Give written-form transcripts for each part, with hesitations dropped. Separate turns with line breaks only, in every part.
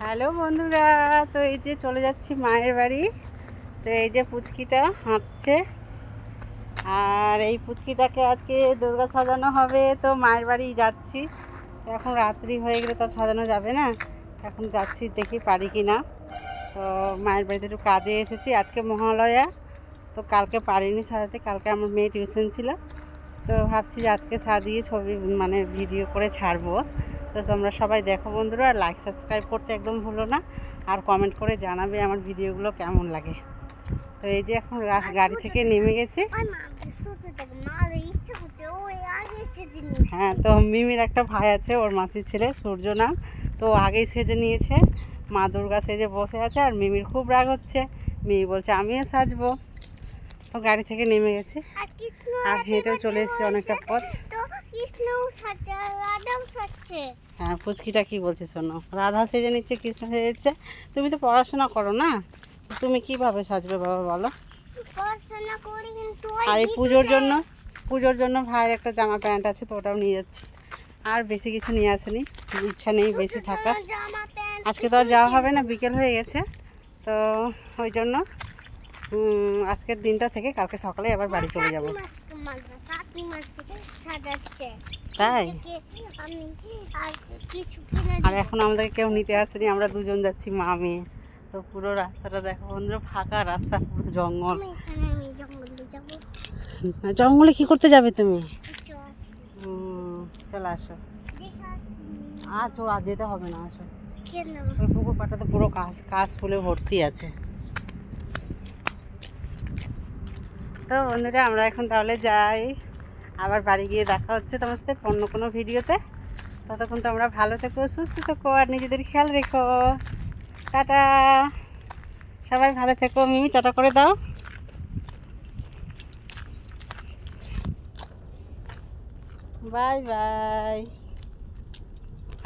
Hello বন্ধুরা, তো এই যে চলে যাচ্ছি মায়ের বাড়ি। তো এই যে পুচকিটা হাঁটছে, আর এই পুচকিটাকে আজকে দুর্গা সাজানো হবে, তো মায়ের বাড়ি যাচ্ছি। তো এখন রাত্রি হয়ে গেলে তো আর সাজানো যাবে না, এখন যাচ্ছি, দেখি পারি কি না। তো মায়ের বাড়িতে একটু কাজে এসেছি, আজকে মহালয়া, তো কালকে পারিনি সাজাতে, কালকে আমার মেয়ে টিউশন ছিল। তো ভাবছি যে আজকে সাজিয়ে ছবি ভিডিও করে ছাড়বো। তো তোমরা সবাই দেখো বন্ধুরা, আর লাইক সাবস্ক্রাইব করতে একদম ভুলো না, আর কমেন্ট করে জানাবে আমার ভিডিওগুলো কেমন লাগে। তো এই যে এখন গাড়ি থেকে নেমে গেছি। হ্যাঁ, তো মিমির একটা ভাই আছে, ওর মাসির ছেলে সূর্য নাম, তো আগেই সেজে নিয়েছে, মা দুর্গা সেজে বসে আছে। আর মিমির খুব রাগ হচ্ছে, মিমি বলছে আমিও সাজবো। তো গাড়ি থেকে নেমে গেছি, আর হেঁটেও চলে এসেছি অনেকটা পথ। হ্যাঁ, পুচকিটা কি বলছে শোনো, রাধা সেজে নিচ্ছে, কৃষ্ণ সেজেছে। তুমি তো পড়াশোনা করো না, তুমি কিভাবে সাজবে বাবা বলো? আর এই পুজোর জন্য ভাইয়ের একটা জামা প্যান্ট আছে, তো ওটাও নিয়ে যাচ্ছি। আর বেশি কিছু নিয়ে আসেনি, ইচ্ছা নেই বেশি থাকার। আজকে তো আর যাওয়া হবে না, বিকেল হয়ে গেছে, তো ওই জন্য আজকের দিনটা থেকে কালকে সকালে আবার বাড়ি চলে যাব। তাই? আর এখন আমাদেরকে কেউ নিতে আসেনি, আমরা দুজন যাচ্ছি, মা মেয়ে। তো পুরো রাস্তাটা দেখো বন্ধুরা, ফাঁকা রাস্তা, পুরো জঙ্গল। জঙ্গলে কি করতে যাবে তুমি? চলে আসো। আছো, আর যেতে হবে না, আসো। ওই পুকুর পাটাতে পুরো কাশ ফুলে ভর্তি আছে। তো বন্ধুরা, আমরা এখন তাহলে যাই, আবার বাড়ি গিয়ে দেখা হচ্ছে তোমার সাথে অন্য কোনো ভিডিওতে। ততক্ষণ তোমরা ভালো থেকো, সুস্থ থেকো, আর নিজেদের খেয়াল রেখো। টাটা, সবাই ভালো থেকো। মিমি টাটা করে দাও। Bye bye.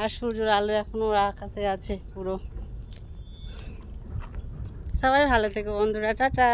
আর সূর্যের আলো এখনো আকাশে আছে পুরো। সবাই ভালো থেকো বন্ধুরা, টাটা।